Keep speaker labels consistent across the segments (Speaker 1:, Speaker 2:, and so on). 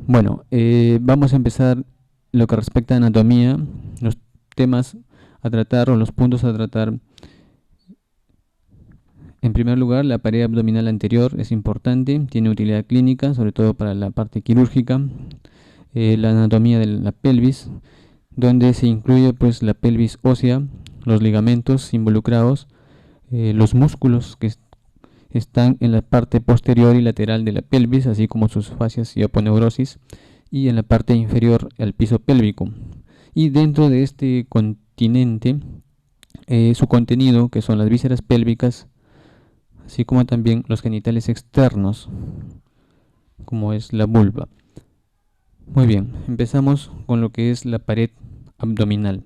Speaker 1: Bueno, vamos a empezar lo que respecta a anatomía, los temas a tratar o los puntos a tratar. En primer lugar, la pared abdominal anterior es importante, tiene utilidad clínica, sobre todo para la parte quirúrgica. La anatomía de la pelvis, donde se incluye pues la pelvis ósea, los ligamentos involucrados, los músculos que están en la parte posterior y lateral de la pelvis, así como sus fascias y aponeurosis, y en la parte inferior al piso pélvico. Y dentro de este continente, su contenido, que son las vísceras pélvicas, así como también los genitales externos, como es la vulva. Muy bien, empezamos con lo que es la pared abdominal.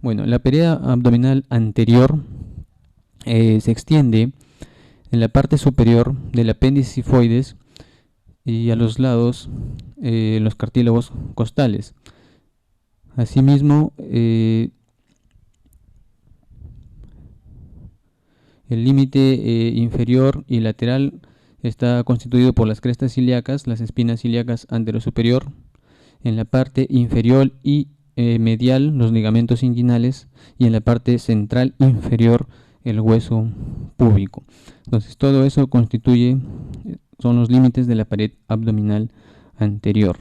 Speaker 1: Bueno, la pared abdominal anterior se extiende en la parte superior del apéndice sifoides y a los lados los cartílagos costales. Asimismo, el límite inferior y lateral está constituido por las crestas ilíacas, las espinas ilíacas anterosuperior, en la parte inferior y medial los ligamentos inguinales, y en la parte central inferior el hueso púbico. Entonces todo eso son los límites de la pared abdominal anterior.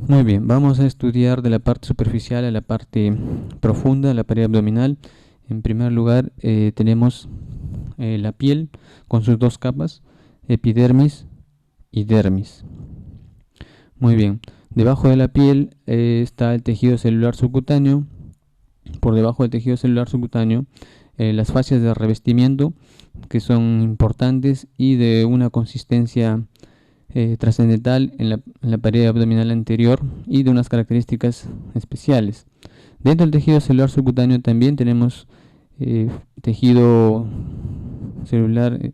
Speaker 1: Muy bien, vamos a estudiar de la parte superficial a la parte profunda de la pared abdominal. En primer lugar tenemos la piel con sus dos capas, epidermis y dermis. Muy bien, debajo de la piel está el tejido celular subcutáneo. Por debajo del tejido celular subcutáneo, las fascias de revestimiento, que son importantes y de una consistencia trascendental en la pared abdominal anterior y de unas características especiales. Dentro del tejido celular subcutáneo también tenemos tejido celular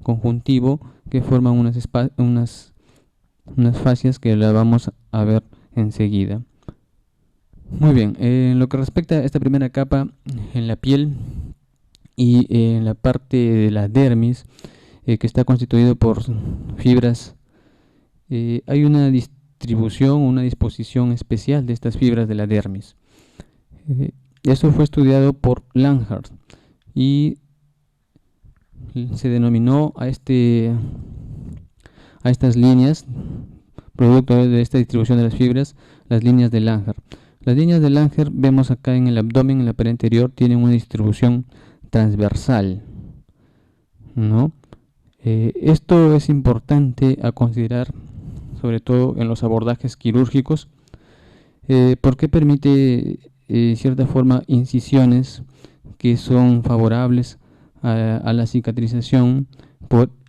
Speaker 1: conjuntivo, que forman unas fascias que las vamos a ver enseguida. Muy bien, en lo que respecta a esta primera capa en la piel y en la parte de la dermis, que está constituido por fibras, hay una distribución, una disposición especial de estas fibras de la dermis. Eso fue estudiado por Langhart y se denominó a estas líneas, producto de esta distribución de las fibras, las líneas de Langhart. Las líneas de Langhart, vemos acá en el abdomen, en la pared anterior, tienen una distribución transversal, ¿no? Esto es importante a considerar, sobre todo en los abordajes quirúrgicos, porque permite, cierta forma, incisiones que son favorables a la cicatrización,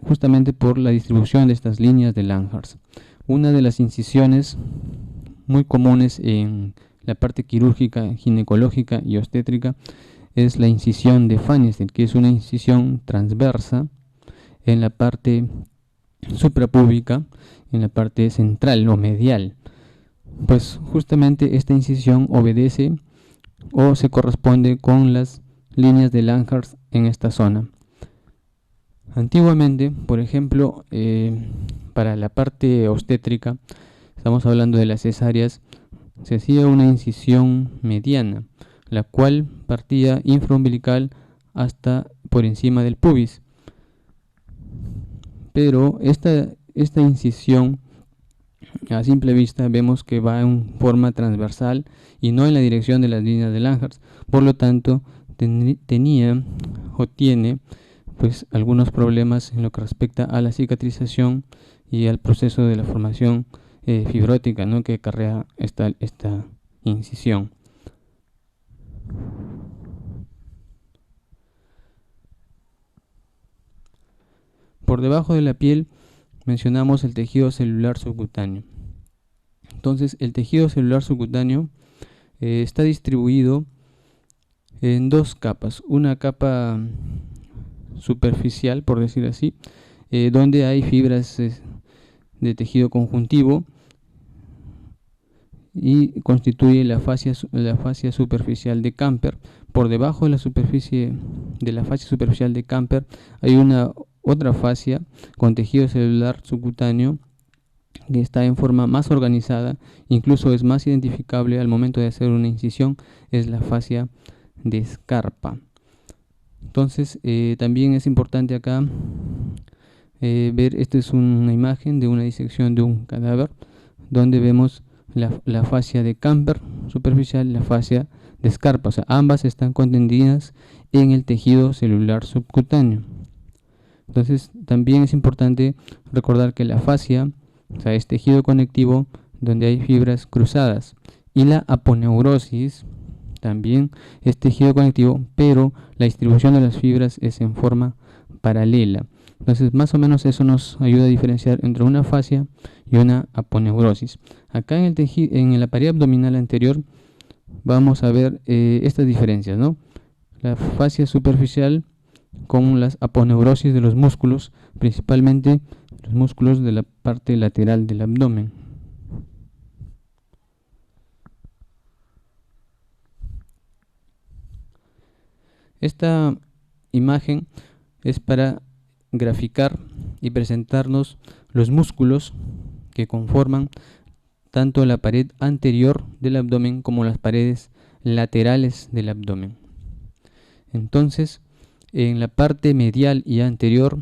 Speaker 1: justamente por la distribución de estas líneas de Langhart. Una de las incisiones muy comunes en la parte quirúrgica, ginecológica y obstétrica es la incisión de Feinstein, que es una incisión transversa en la parte suprapúbica, en la parte central o medial. Pues justamente esta incisión obedece o se corresponde con las líneas de Langhart en esta zona. Antiguamente, por ejemplo, para la parte obstétrica, estamos hablando de las cesáreas, se hacía una incisión mediana, la cual partía infraumbilical hasta por encima del pubis. Pero esta incisión, a simple vista, vemos que va en forma transversal y no en la dirección de las líneas de Langhart. Por lo tanto, tenía o tiene pues algunos problemas en lo que respecta a la cicatrización y al proceso de la formación fibrótica, ¿no?, que acarrea esta incisión. Por debajo de la piel mencionamos el tejido celular subcutáneo. Entonces, el tejido celular subcutáneo está distribuido en dos capas. Una capa superficial, por decir así, donde hay fibras de tejido conjuntivo y constituye la fascia superficial de Camper. Por debajo de la superficie de la fascia superficial de Camper hay una otra fascia con tejido celular subcutáneo que está en forma más organizada, incluso es más identificable al momento de hacer una incisión, es la fascia de Scarpa. Entonces también es importante acá ver, esta es una imagen de una disección de un cadáver donde vemos la fascia de Camper superficial y la fascia de Scarpa, o sea, ambas están contenidas en el tejido celular subcutáneo. Entonces también es importante recordar que la fascia, o sea, es tejido conectivo donde hay fibras cruzadas, y la aponeurosis también es tejido conectivo, pero la distribución de las fibras es en forma paralela. Entonces más o menos eso nos ayuda a diferenciar entre una fascia y una aponeurosis. Acá en la pared abdominal anterior vamos a ver estas diferencias, ¿no? La fascia superficial con las aponeurosis de los músculos, principalmente los músculos de la parte lateral del abdomen. Esta imagen es para graficar y presentarnos los músculos que conforman tanto la pared anterior del abdomen como las paredes laterales del abdomen. Entonces, en la parte medial y anterior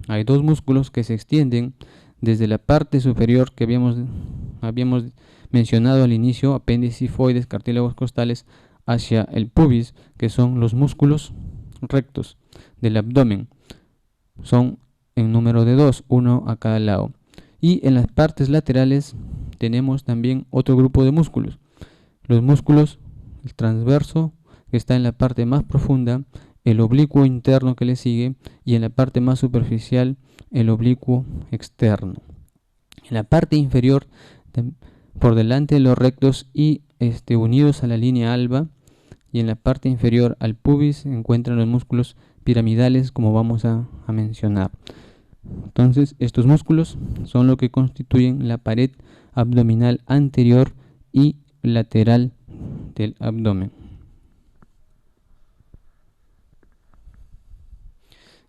Speaker 1: hay dos músculos que se extienden desde la parte superior que habíamos mencionado al inicio, apéndice sifoides, cartílagos costales, hacia el pubis, que son los músculos rectos del abdomen. Son en número de dos, uno a cada lado. Y en las partes laterales tenemos también otro grupo de músculos. Los músculos, el transverso, que está en la parte más profunda, el oblicuo interno que le sigue, y en la parte más superficial, el oblicuo externo. En la parte inferior, por delante de los rectos y unidos a la línea alba, y en la parte inferior al pubis se encuentran los músculos piramidales, como vamos a mencionar. Entonces, estos músculos son lo que constituyen la pared abdominal anterior y lateral del abdomen.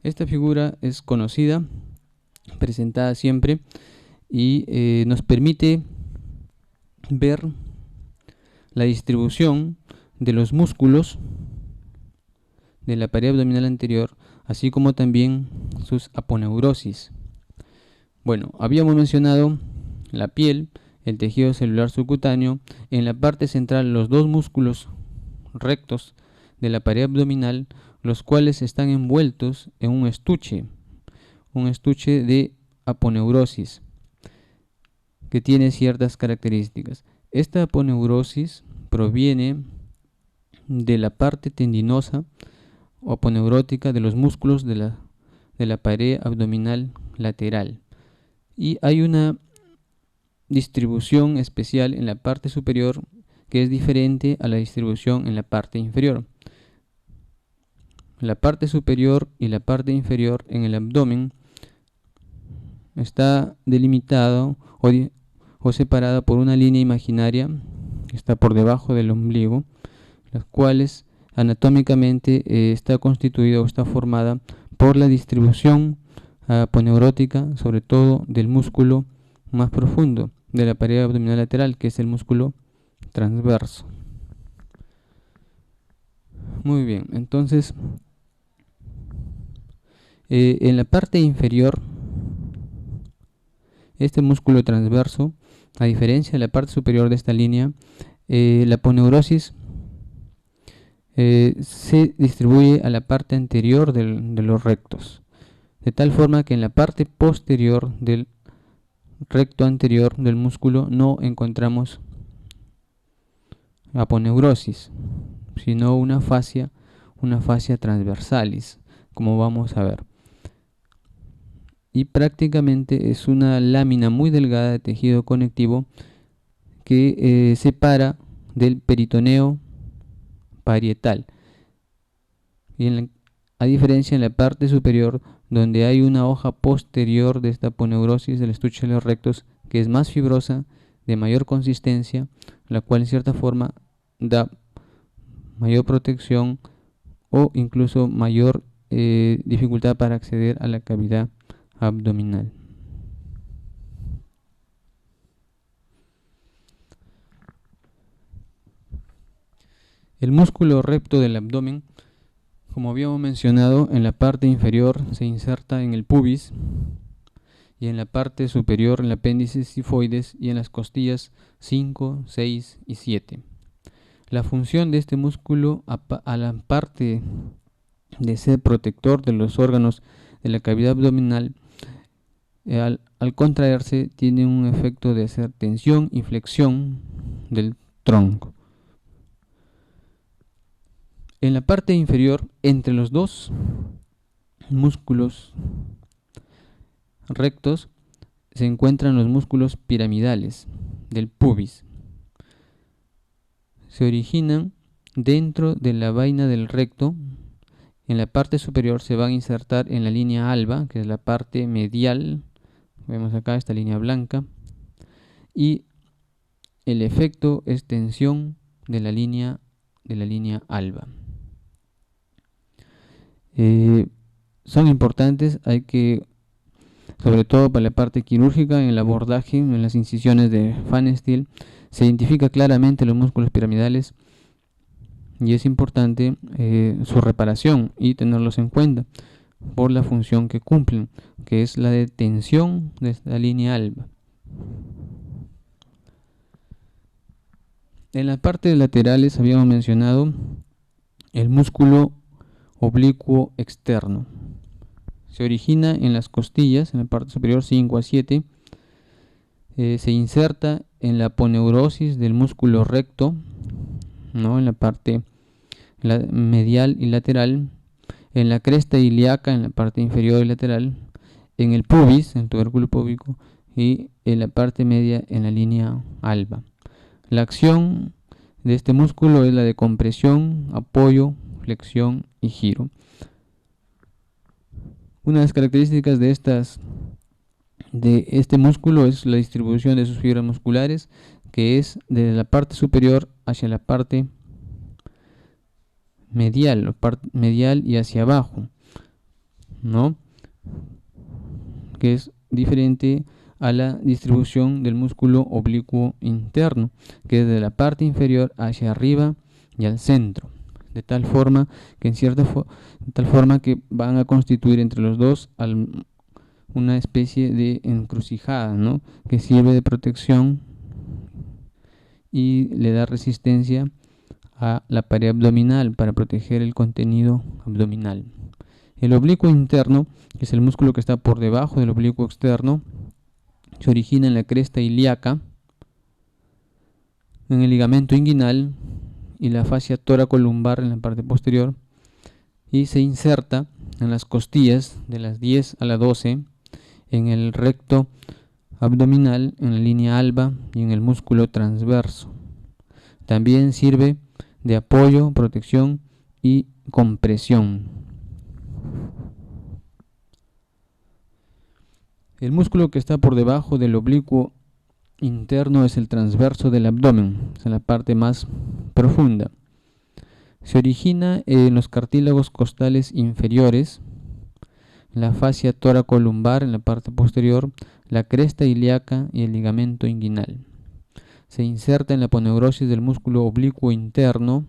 Speaker 1: Esta figura es conocida, presentada siempre, y nos permite ver la distribución de los músculos de la pared abdominal anterior, así como también sus aponeurosis. Bueno, habíamos mencionado la piel, el tejido celular subcutáneo, en la parte central los dos músculos rectos de la pared abdominal, los cuales están envueltos en un estuche de aponeurosis que tiene ciertas características. Esta aponeurosis proviene de la parte tendinosa o aponeurótica de los músculos de la pared abdominal lateral, y hay una distribución especial en la parte superior que es diferente a la distribución en la parte inferior. La parte superior y la parte inferior en el abdomen está delimitado o separada por una línea imaginaria que está por debajo del ombligo, las cuales anatómicamente está constituida o está formada por la distribución aponeurótica, sobre todo del músculo más profundo de la pared abdominal lateral, que es el músculo transverso. Muy bien, entonces en la parte inferior, este músculo transverso, a diferencia de la parte superior de esta línea, la aponeurosis se distribuye a la parte anterior de los rectos, de tal forma que en la parte posterior del recto anterior del músculo no encontramos aponeurosis, sino una fascia transversalis, como vamos a ver. Y prácticamente es una lámina muy delgada de tejido conectivo que separa del peritoneo parietal. Y a diferencia en la parte superior, donde hay una hoja posterior de esta aponeurosis del estuche de los rectos, que es más fibrosa, de mayor consistencia, la cual en cierta forma da mayor protección o incluso mayor dificultad para acceder a la cavidad abdominal. El músculo recto del abdomen, como habíamos mencionado, en la parte inferior se inserta en el pubis y en la parte superior en el apéndice sifoides y en las costillas 5, 6 y 7. La función de este músculo, a la parte de ser protector de los órganos de la cavidad abdominal, al contraerse tiene un efecto de hacer tensión y flexión del tronco. En la parte inferior, entre los dos músculos rectos, se encuentran los músculos piramidales del pubis. Se originan dentro de la vaina del recto. En la parte superior se van a insertar en la línea alba, que es la parte medial. Vemos acá esta línea blanca. Y el efecto es tensión de la línea alba. Son importantes, hay que, sobre todo para la parte quirúrgica, en el abordaje, en las incisiones de Pfannenstiel, se identifica claramente los músculos piramidales y es importante su reparación y tenerlos en cuenta por la función que cumplen, que es la de tensión de la línea alba. En las partes laterales habíamos mencionado el músculo oblicuo externo. Se origina en las costillas, en la parte superior 5 a 7. Se inserta en la aponeurosis del músculo recto, ¿no? En la parte medial y lateral, en la cresta ilíaca, en la parte inferior y lateral, en el pubis, en el tubérculo púbico, y en la parte media, en la línea alba. La acción de este músculo es la de compresión, apoyo, flexión y giro. Una de las características de este músculo es la distribución de sus fibras musculares, que es de la parte superior hacia la parte medial y hacia abajo, ¿no? Que es diferente a la distribución del músculo oblicuo interno, que es de la parte inferior hacia arriba y al centro, de tal forma que van a constituir entre los dos una especie de encrucijada, ¿no? Que sirve de protección y le da resistencia a la pared abdominal para proteger el contenido abdominal. El oblicuo interno, que es el músculo que está por debajo del oblicuo externo, se origina en la cresta ilíaca, en el ligamento inguinal y la fascia toracolumbar en la parte posterior, y se inserta en las costillas de las 10 a la 12, en el recto abdominal, en la línea alba y en el músculo transverso. También sirve de apoyo, protección y compresión. El músculo que está por debajo del oblicuo interno es el transverso del abdomen, es la parte más profunda. Se origina en los cartílagos costales inferiores, la fascia toracolumbar en la parte posterior, la cresta ilíaca y el ligamento inguinal. Se inserta en la aponeurosis del músculo oblicuo interno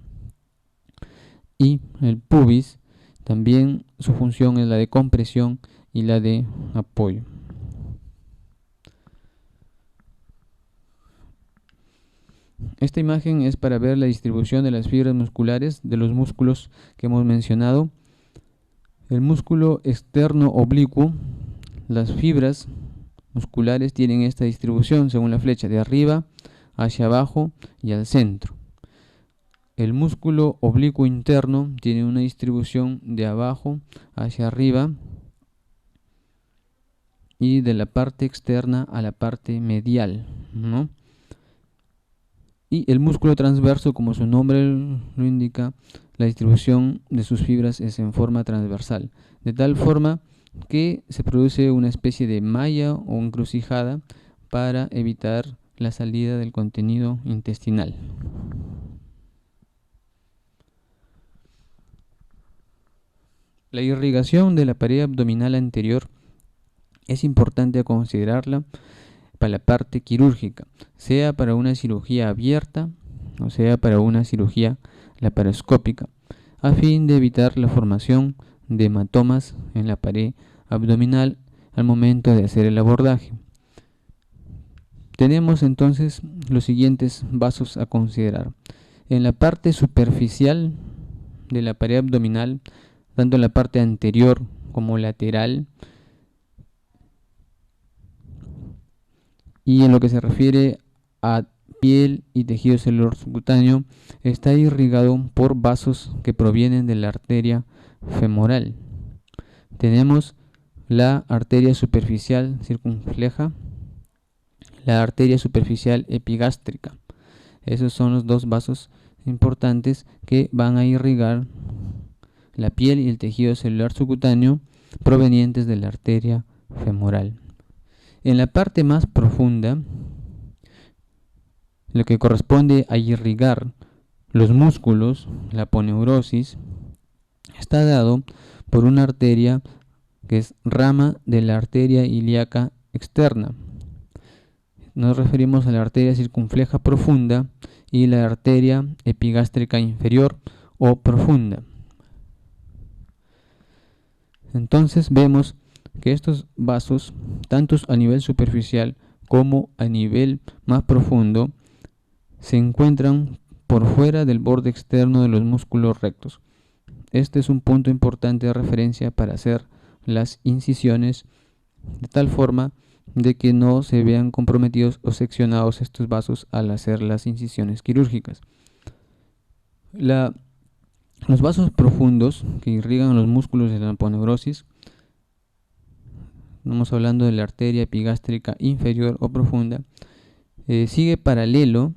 Speaker 1: y el pubis. También su función es la de compresión y la de apoyo. Esta imagen es para ver la distribución de las fibras musculares de los músculos que hemos mencionado. El músculo externo oblicuo, las fibras musculares tienen esta distribución según la flecha, de arriba hacia abajo y al centro. El músculo oblicuo interno tiene una distribución de abajo hacia arriba y de la parte externa a la parte medial, ¿no? Y el músculo transverso, como su nombre lo indica, la distribución de sus fibras es en forma transversal, de tal forma que se produce una especie de malla o encrucijada para evitar la salida del contenido intestinal. La irrigación de la pared abdominal anterior es importante considerarla para la parte quirúrgica, sea para una cirugía abierta o sea para una cirugía laparoscópica, a fin de evitar la formación de hematomas en la pared abdominal al momento de hacer el abordaje. Tenemos entonces los siguientes vasos a considerar. En la parte superficial de la pared abdominal, tanto en la parte anterior como lateral, y en lo que se refiere a piel y tejido celular subcutáneo, está irrigado por vasos que provienen de la arteria femoral. Tenemos la arteria superficial circunfleja, la arteria superficial epigástrica. Esos son los dos vasos importantes que van a irrigar la piel y el tejido celular subcutáneo provenientes de la arteria femoral. En la parte más profunda, lo que corresponde a irrigar los músculos, la aponeurosis, está dado por una arteria que es rama de la arteria ilíaca externa. Nos referimos a la arteria circunfleja profunda y la arteria epigástrica inferior o profunda. Entonces vemos que estos vasos, tanto a nivel superficial como a nivel más profundo, se encuentran por fuera del borde externo de los músculos rectos. Este es un punto importante de referencia para hacer las incisiones, de tal forma de que no se vean comprometidos o seccionados estos vasos al hacer las incisiones quirúrgicas. Los vasos profundos que irrigan los músculos de la aponeurosis, estamos hablando de la arteria epigástrica inferior o profunda, sigue paralelo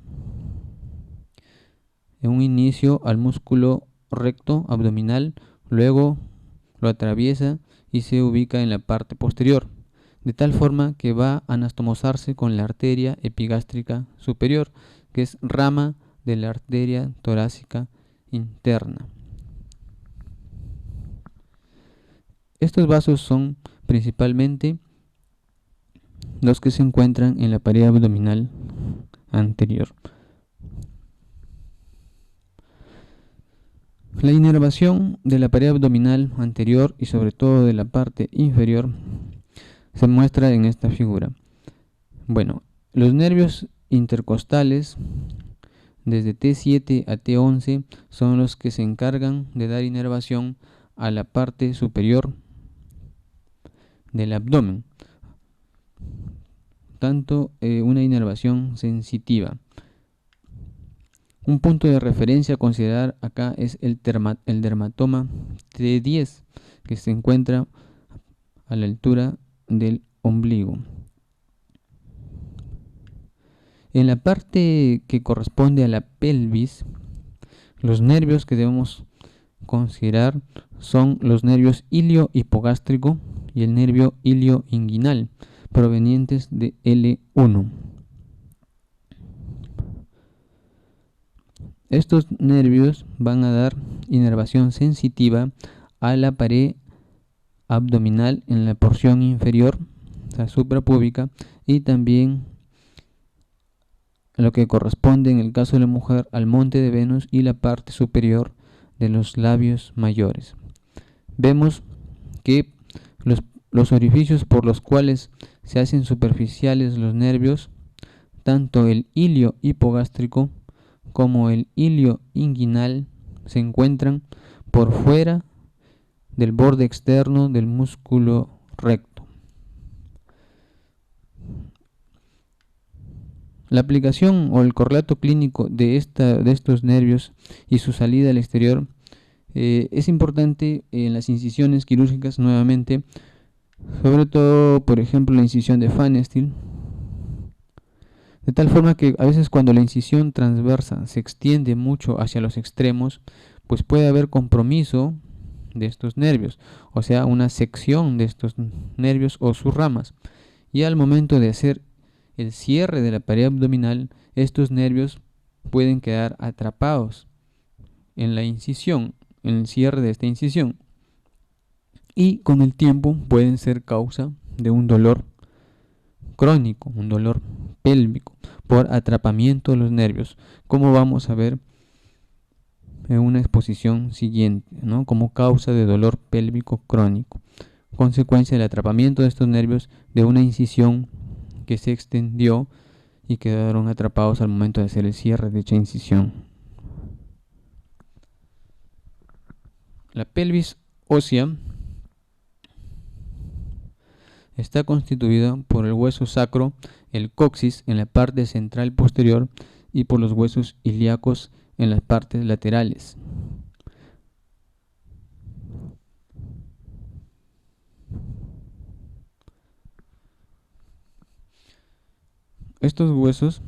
Speaker 1: en un inicio al músculo recto abdominal, luego lo atraviesa y se ubica en la parte posterior, de tal forma que va a anastomosarse con la arteria epigástrica superior, que es rama de la arteria torácica interna. Estos vasos son principalmente los que se encuentran en la pared abdominal anterior. La inervación de la pared abdominal anterior y sobre todo de la parte inferior se muestra en esta figura. Bueno, los nervios intercostales desde T7 a T11 son los que se encargan de dar inervación a la parte superior del abdomen, tanto una inervación sensitiva. Un punto de referencia a considerar acá es el dermatoma T10, que se encuentra a la altura del ombligo. En la parte que corresponde a la pelvis, los nervios que debemos considerar son los nervios ilio-hipogástrico y el nervio ilio-inguinal, provenientes de L1. Estos nervios van a dar inervación sensitiva a la pared abdominal en la porción inferior, o sea, suprapúbica, y también lo que corresponde en el caso de la mujer al monte de Venus y la parte superior de los labios mayores. Vemos que los orificios por los cuales se hacen superficiales los nervios, tanto el ilio hipogástrico como el ilio inguinal, se encuentran por fuera del borde externo del músculo recto. La aplicación o el correlato clínico de estos nervios y su salida al exterior es importante en las incisiones quirúrgicas nuevamente, sobre todo, por ejemplo, la incisión de Pfannenstiel, de tal forma que a veces cuando la incisión transversa se extiende mucho hacia los extremos, pues puede haber compromiso de estos nervios, o sea, una sección de estos nervios o sus ramas, y al momento de hacer el cierre de la pared abdominal, estos nervios pueden quedar atrapados en la incisión, en el cierre de esta incisión. y con el tiempo pueden ser causa de un dolor crónico, un dolor pélvico por atrapamiento de los nervios, como vamos a ver en una exposición siguiente, ¿no? Como causa de dolor pélvico crónico, consecuencia del atrapamiento de estos nervios de una incisión que se extendió y quedaron atrapados al momento de hacer el cierre de dicha incisión. La pelvis ósea está constituida por el hueso sacro, el coxis en la parte central posterior y por los huesos ilíacos en las partes laterales. Estos huesos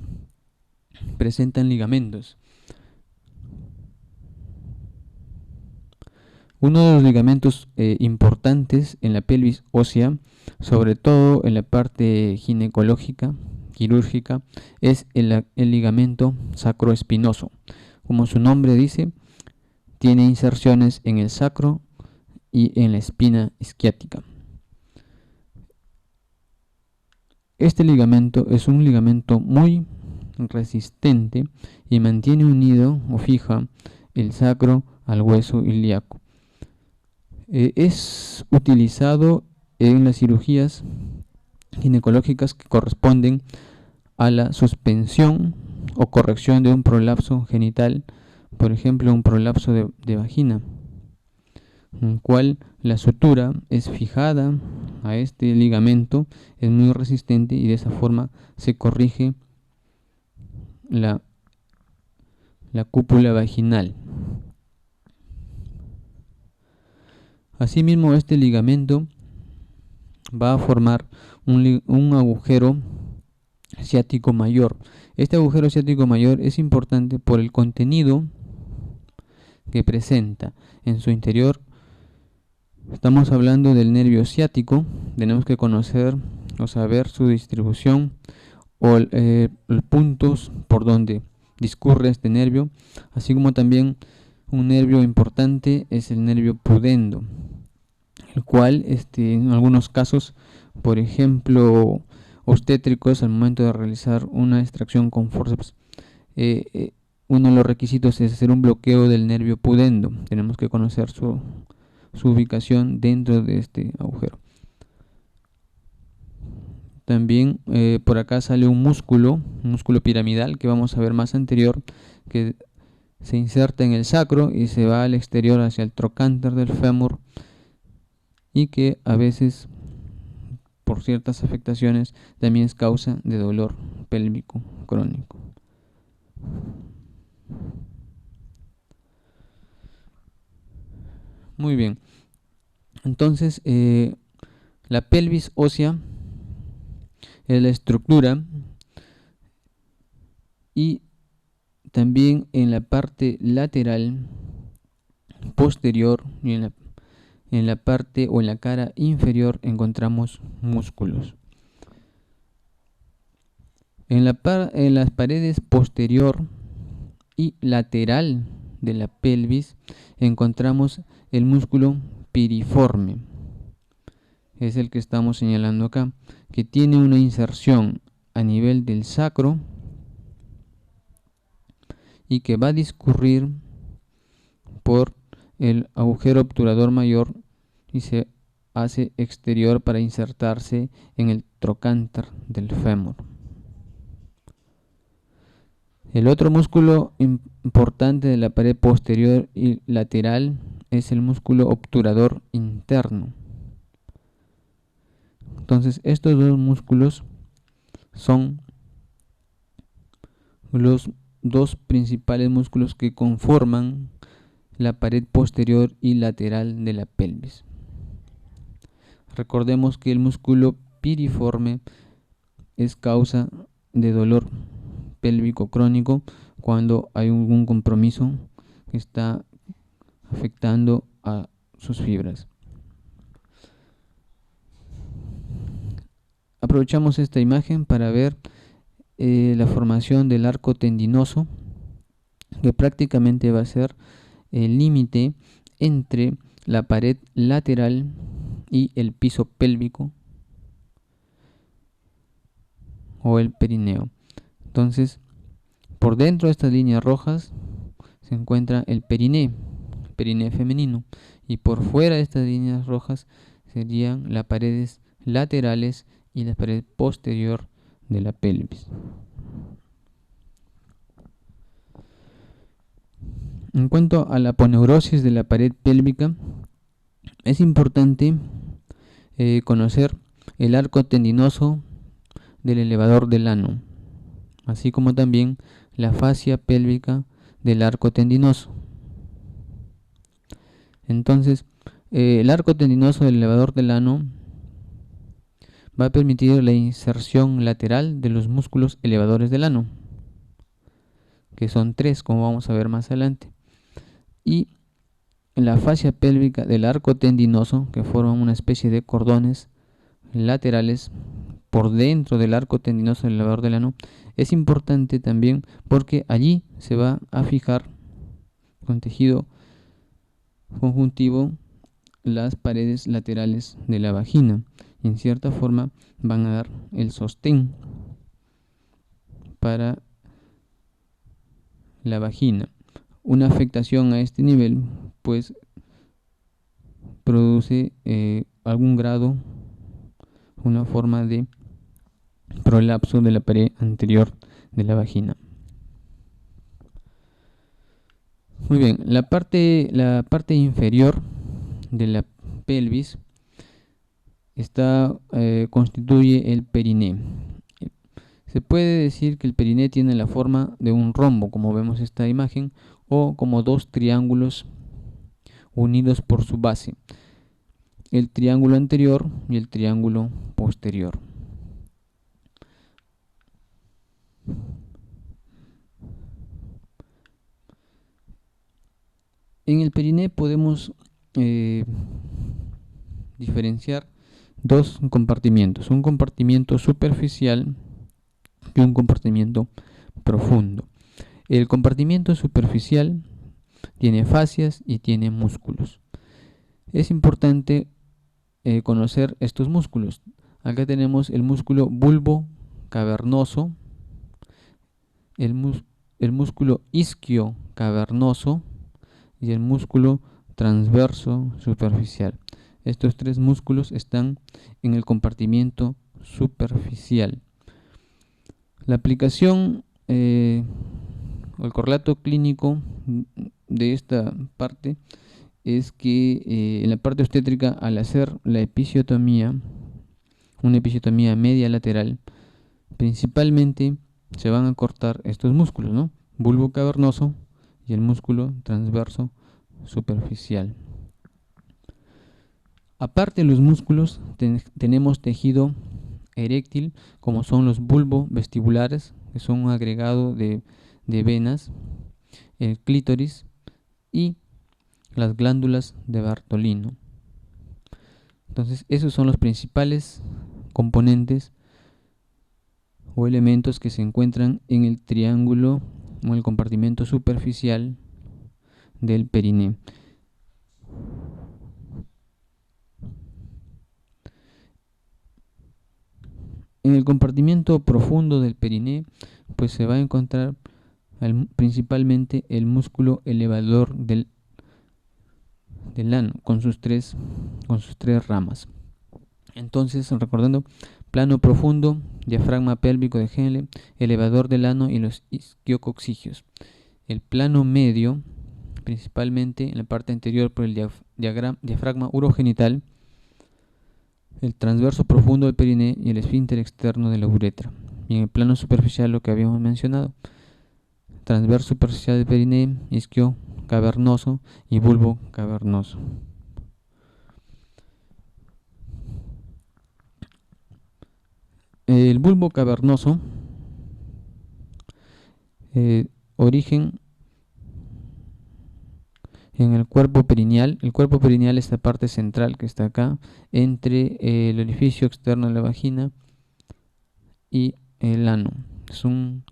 Speaker 1: presentan ligamentos. Uno de los ligamentos importantes en la pelvis ósea, sobre todo en la parte ginecológica, quirúrgica, es el ligamento sacroespinoso. Como su nombre dice, tiene inserciones en el sacro y en la espina isquiática. Este ligamento es un ligamento muy resistente y mantiene unido o fija el sacro al hueso ilíaco. Es utilizado en las cirugías ginecológicas que corresponden a la suspensión o corrección de un prolapso genital, por ejemplo un prolapso de vagina, en el cual la sutura es fijada a este ligamento, es muy resistente y de esa forma se corrige la cúpula vaginal. Asimismo, este ligamento va a formar un agujero ciático mayor. Este agujero ciático mayor es importante por el contenido que presenta en su interior. Estamos hablando del nervio ciático. Tenemos que conocer o saber su distribución o los puntos por donde discurre este nervio, así como también un nervio importante es el nervio pudendo, el cual en algunos casos, por ejemplo obstétricos, al momento de realizar una extracción con forceps, uno de los requisitos es hacer un bloqueo del nervio pudendo. Tenemos que conocer su ubicación dentro de este agujero. También por acá sale un músculo piramidal que vamos a ver más anterior, que se inserta en el sacro y se va al exterior hacia el trocánter del fémur, y que a veces por ciertas afectaciones también es causa de dolor pélvico crónico. Muy bien, entonces la pelvis ósea es la estructura, y también en la parte lateral posterior y en la parte o en la cara inferior encontramos músculos. En las paredes posterior y lateral de la pelvis encontramos el músculo piriforme. Es el que estamos señalando acá, que tiene una inserción a nivel del sacro y que va a discurrir por el agujero obturador mayor y se hace exterior para insertarse en el trocánter del fémur. El otro músculo importante de la pared posterior y lateral es el músculo obturador interno. Entonces, estos dos músculos son los dos principales músculos que conforman la pared posterior y lateral de la pelvis. Recordemos que el músculo piriforme es causa de dolor pélvico crónico cuando hay algún compromiso que está afectando a sus fibras. Aprovechamos esta imagen para ver la formación del arco tendinoso, que prácticamente va a ser el límite entre la pared lateral y el piso pélvico o el perineo. Entonces, por dentro de estas líneas rojas se encuentra el periné femenino, y por fuera de estas líneas rojas serían las paredes laterales y la pared posterior de la pelvis. En cuanto a la aponeurosis de la pared pélvica, es importante conocer el arco tendinoso del elevador del ano, así como también la fascia pélvica del arco tendinoso. Entonces, el arco tendinoso del elevador del ano va a permitir la inserción lateral de los músculos elevadores del ano, que son 3, como vamos a ver más adelante, y la fascia pélvica del arco tendinoso, que forman una especie de cordones laterales por dentro del arco tendinoso del elevador del ano. Es importante también porque allí se va a fijar con tejido conjuntivo las paredes laterales de la vagina, y en cierta forma van a dar el sostén para la vagina. Una afectación a este nivel pues produce algún grado, una forma de prolapso de la pared anterior de la vagina. Muy bien, la parte inferior de la pelvis constituye el periné. Se puede decir que el periné tiene la forma de un rombo, como vemos esta imagen, o como 2 triángulos unidos por su base, el triángulo anterior y el triángulo posterior. En el periné podemos diferenciar 2 compartimientos, un compartimiento superficial y un compartimiento profundo. El compartimiento superficial tiene fascias y tiene músculos. Es importante conocer estos músculos. Acá tenemos el músculo bulbo cavernoso, el músculo isquio cavernoso y el músculo transverso superficial. Estos 3 músculos están en el compartimiento superficial. La aplicación o el correlato clínico de esta parte es que en la parte obstétrica, al hacer la episiotomía, una episiotomía media lateral, principalmente se van a cortar estos músculos, ¿no? Bulbo cavernoso y el músculo transverso superficial. Aparte de los músculos, tenemos tejido eréctil, como son los bulbovestibulares, que son un agregado de venas, el clítoris y las glándulas de Bartolino. Entonces, esos son los principales componentes o elementos que se encuentran en el triángulo o el compartimento superficial del periné. En el compartimento profundo del periné pues se va a encontrar principalmente el músculo elevador del ano con sus tres ramas. Entonces, recordando, plano profundo, diafragma pélvico de Henle, elevador del ano y los isquiocoxigios. El plano medio, principalmente en la parte anterior por el diafragma urogenital, el transverso profundo del periné y el esfínter externo de la uretra. Y en el plano superficial, lo que habíamos mencionado, transverso superficial del periné, isquio cavernoso y bulbo cavernoso. El bulbo cavernoso, origen en el cuerpo perineal. El cuerpo perineal es la parte central que está acá, entre el orificio externo de la vagina y el ano. Es un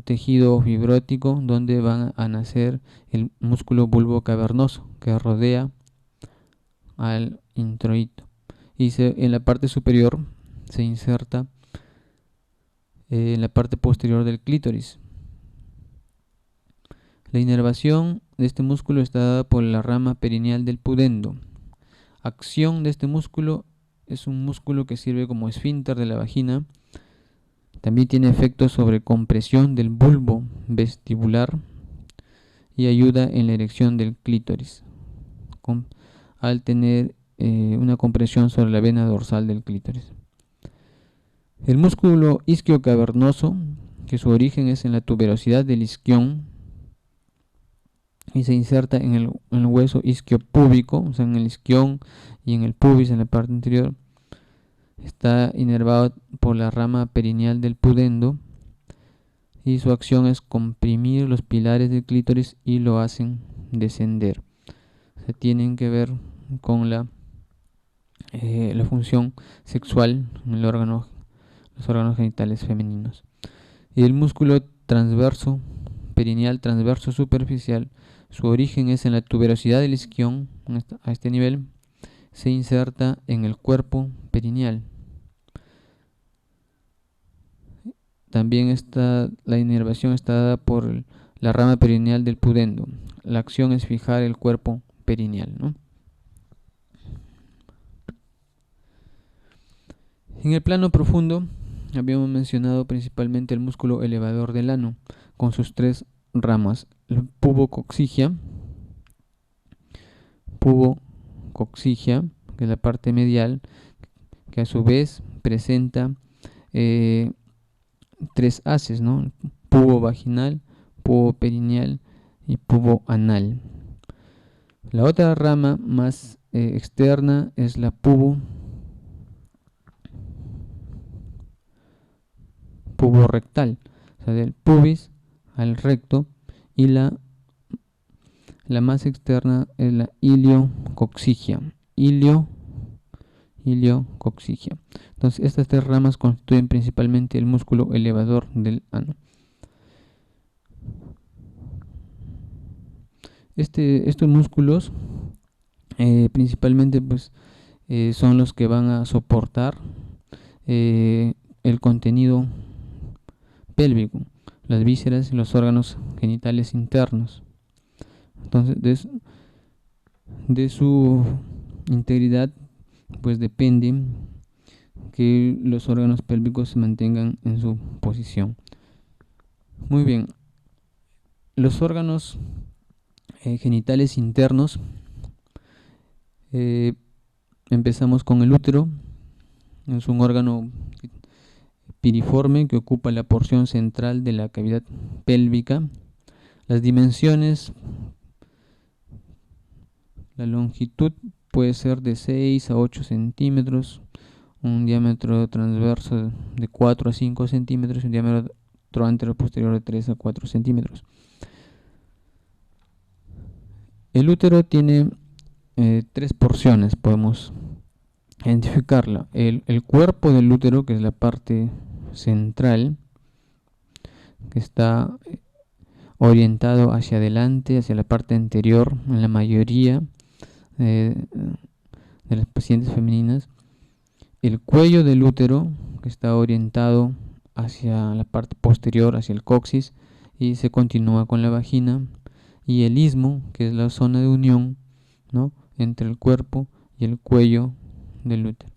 Speaker 1: tejido fibrótico donde van a nacer el músculo bulbo cavernoso que rodea al introito. Y en la parte superior se inserta en la parte posterior del clítoris. La inervación de este músculo está dada por la rama perineal del pudendo. Acción de este músculo: es un músculo que sirve como esfínter de la vagina. También tiene efectos sobre compresión del bulbo vestibular y ayuda en la erección del clítoris, al tener una compresión sobre la vena dorsal del clítoris. El músculo isquiocavernoso, que su origen es en la tuberosidad del isquión y se inserta en el hueso isquiopúbico, o sea, en el isquión y en el pubis, en la parte interior. Está inervado por la rama perineal del pudendo y su acción es comprimir los pilares del clítoris y lo hacen descender. Se tienen que ver con la función sexual en los órganos genitales femeninos. Y el músculo transverso perineal transverso superficial, su origen es en la tuberosidad del isquión. A este nivel se inserta en el cuerpo perineal. También la inervación está dada por la rama perineal del pudendo. La acción es fijar el cuerpo perineal, ¿no? En el plano profundo habíamos mencionado principalmente el músculo elevador del ano, con sus tres ramas: el pubocoxigia, que es la parte medial, que a su vez presenta tres haces, ¿no? Pubo vaginal, pubo perineal y pubo anal. La otra rama más externa es la pubo rectal, o sea, del pubis al recto, y la más externa es la iliocoxigia. Iliocoxigia. Entonces, estas tres ramas constituyen principalmente el músculo elevador del ano. Estos músculos principalmente pues son los que van a soportar el contenido pélvico, las vísceras y los órganos genitales internos. Entonces, de su integridad pues depende que los órganos pélvicos se mantengan en su posición. Muy bien, los órganos genitales internos, empezamos con el útero. Es un órgano piriforme que ocupa la porción central de la cavidad pélvica. Las dimensiones: la longitud puede ser de 6 a 8 centímetros, un diámetro transverso de 4 a 5 centímetros y un diámetro anterior posterior de 3 a 4 centímetros. El útero tiene tres porciones, podemos identificarla. El cuerpo del útero, que es la parte central, que está orientado hacia adelante, hacia la parte anterior en la mayoría de las pacientes femeninas. El cuello del útero, que está orientado hacia la parte posterior, hacia el coxis, y se continúa con la vagina. Y el istmo, que es la zona de unión, ¿no?, entre el cuerpo y el cuello del útero.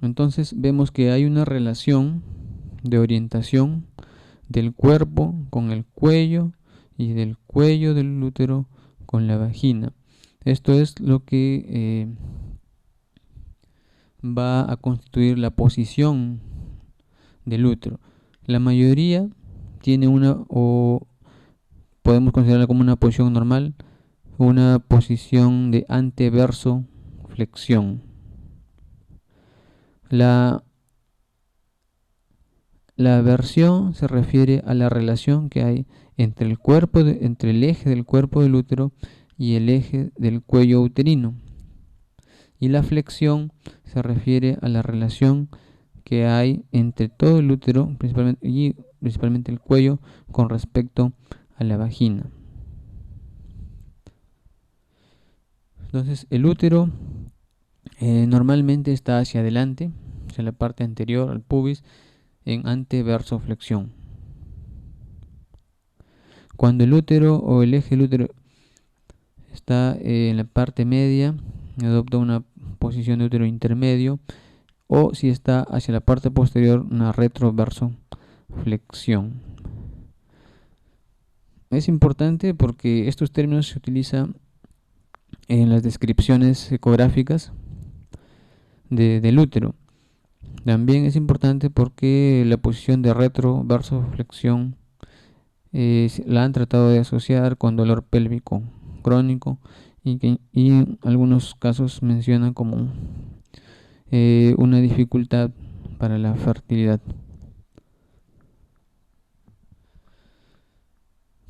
Speaker 1: Entonces vemos que hay una relación de orientación del cuerpo con el cuello y del cuello del útero con la vagina. Esto es lo que va a constituir la posición del útero. La mayoría tiene o podemos considerarla como una posición normal, una posición de anteverso flexión. La versión se refiere a la relación que hay entre el eje del cuerpo del útero y el eje del cuello uterino. Y la flexión se refiere a la relación que hay entre todo el útero, principalmente el cuello, con respecto a la vagina. Entonces el útero normalmente está hacia adelante, hacia la parte anterior al pubis, en anteversoflexión. Cuando el útero o el eje del útero está en la parte media, adopta una posición de útero intermedio, o si está hacia la parte posterior, una retroversoflexión. Es importante porque estos términos se utilizan en las descripciones ecográficas del útero. También es importante porque la posición de retroversoflexión la han tratado de asociar con dolor pélvico crónico y en algunos casos mencionan como una dificultad para la fertilidad.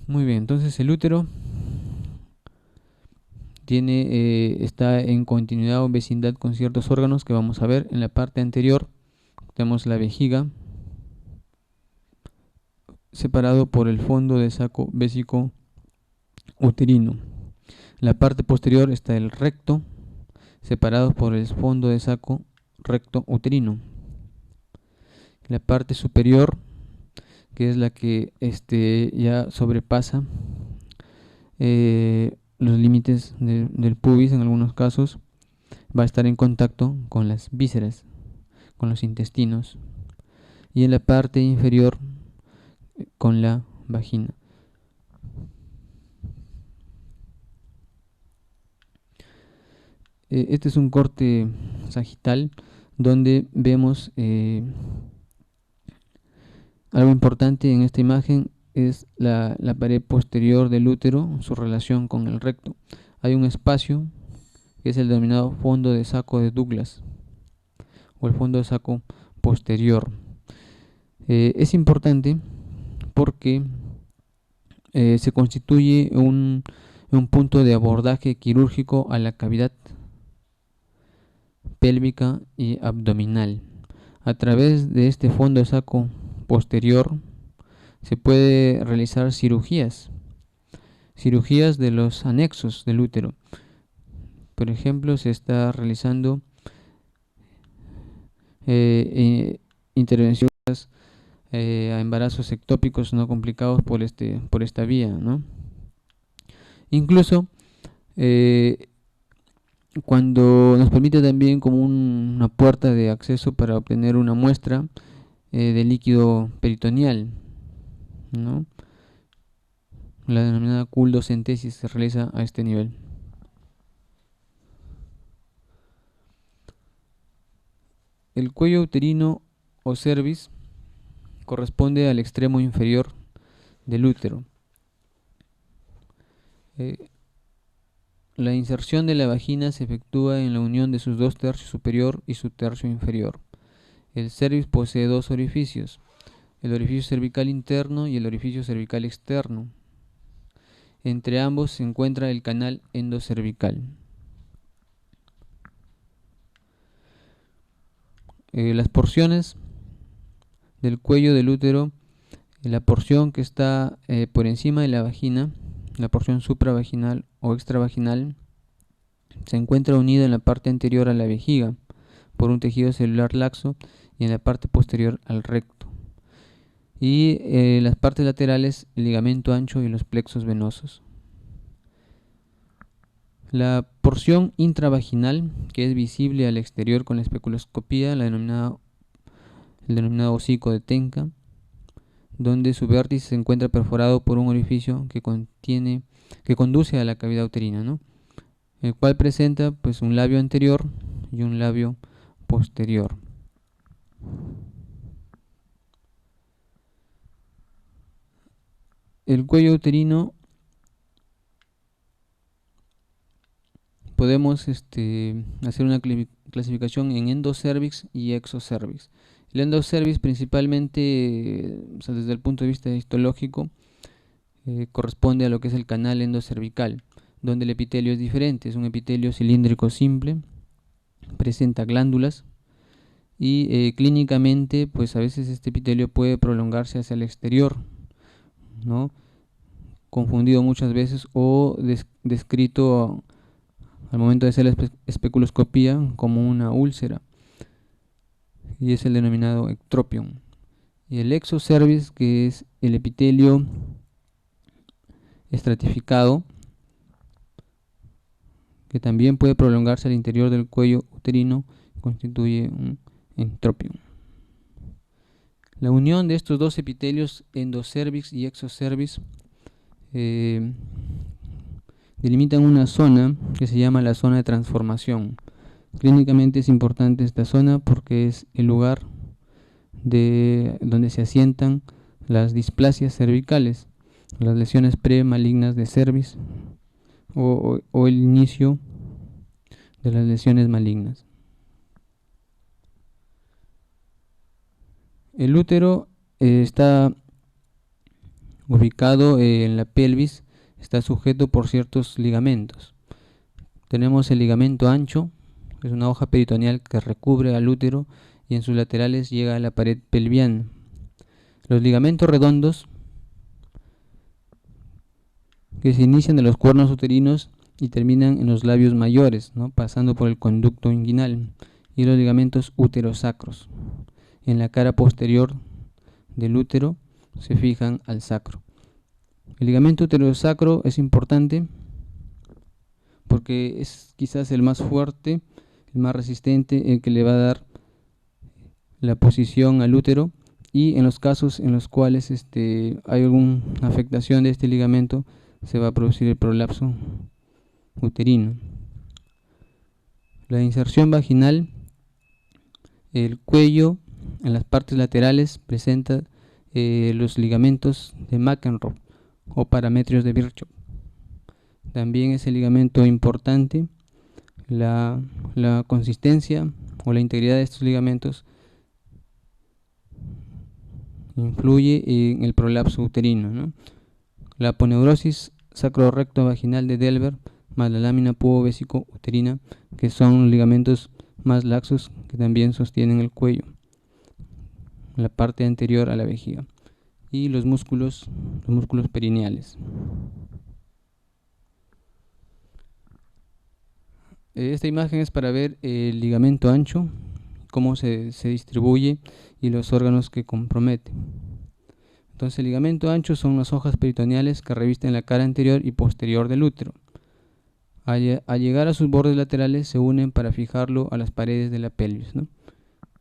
Speaker 1: Muy bien, entonces el útero está en continuidad o vecindad con ciertos órganos que vamos a ver. En la parte anterior tenemos la vejiga, separado por el fondo de saco vésico uterino. En la parte posterior está el recto, separado por el fondo de saco recto uterino. En la parte superior, que es la que ya sobrepasa los límites del pubis en algunos casos, va a estar en contacto con las vísceras, con los intestinos, y en la parte inferior con la vagina. Este es un corte sagital donde vemos algo importante en esta imagen es la pared posterior del útero, su relación con el recto. Hay un espacio que es el denominado fondo de saco de Douglas o el fondo de saco posterior. Es importante porque se constituye un punto de abordaje quirúrgico a la cavidad pélvica y abdominal. A través de este fondo de saco posterior se puede realizar cirugías de los anexos del útero. Por ejemplo, se está realizando intervenciones a embarazos ectópicos no complicados por esta vía, ¿no? Incluso cuando nos permite también como una puerta de acceso para obtener una muestra de líquido peritoneal, ¿no? La denominada culdocentesis se realiza a este nivel. El cuello uterino o cervix corresponde al extremo inferior del útero. La inserción de la vagina se efectúa en la unión de sus 2/3 superior y su tercio inferior. El cervix posee dos orificios, el orificio cervical interno y el orificio cervical externo. Entre ambos se encuentra el canal endocervical. Las porciones del cuello del útero, la porción que está por encima de la vagina, la porción supravaginal o extravaginal, se encuentra unida en la parte anterior a la vejiga por un tejido celular laxo y en la parte posterior al recto. Y en las partes laterales, el ligamento ancho y los plexos venosos. La porción intravaginal, que es visible al exterior con la especuloscopía, el denominado hocico de Tenca, donde su vértice se encuentra perforado por un orificio que conduce a la cavidad uterina, ¿no? El cual presenta pues un labio anterior y un labio posterior. El cuello uterino podemos hacer una clasificación en endocervix y exocervix. El endocervix principalmente, desde el punto de vista histológico, corresponde a lo que es el canal endocervical, donde el epitelio es diferente, es un epitelio cilíndrico simple, presenta glándulas y clínicamente pues a veces este epitelio puede prolongarse hacia el exterior, ¿no? Confundido muchas veces o descrito al momento de hacer la especuloscopía como una úlcera, y es el denominado ectropion. Y el exocervix, que es el epitelio estratificado, que también puede prolongarse al interior del cuello uterino, constituye un entropion. La unión de estos dos epitelios, endocervix y exocervix, delimitan una zona que se llama la zona de transformación. Clínicamente es importante esta zona porque es el lugar donde se asientan las displasias cervicales, las lesiones premalignas de cervix o el inicio de las lesiones malignas. El útero está ubicado en la pelvis, está sujeto por ciertos ligamentos. Tenemos el ligamento ancho, que es una hoja peritoneal que recubre al útero y en sus laterales llega a la pared pelviana. Los ligamentos redondos, que se inician de los cuernos uterinos y terminan en los labios mayores, ¿no?, pasando por el conducto inguinal, y los ligamentos uterosacros. En la cara posterior del útero se fijan al sacro. El ligamento uterosacro es importante porque es quizás el más fuerte, el más resistente, el que le va a dar la posición al útero, y en los casos en los cuales hay alguna afectación de este ligamento se va a producir el prolapso uterino. La inserción vaginal, el cuello en las partes laterales presenta los ligamentos de McEnroe o parametrios de Virchow. También es el ligamento importante. La consistencia o la integridad de estos ligamentos influye en el prolapso uterino, ¿no? La aponeurosis sacro-recto-vaginal de Delver más la lámina pubo-vésico-uterina, que son ligamentos más laxos que también sostienen el cuello, la parte anterior a la vejiga, y los músculos perineales. Esta imagen es para ver el ligamento ancho, cómo se distribuye y los órganos que compromete. Entonces, el ligamento ancho son las hojas peritoneales que revisten la cara anterior y posterior del útero. Al llegar a sus bordes laterales se unen para fijarlo a las paredes de la pelvis, ¿no?,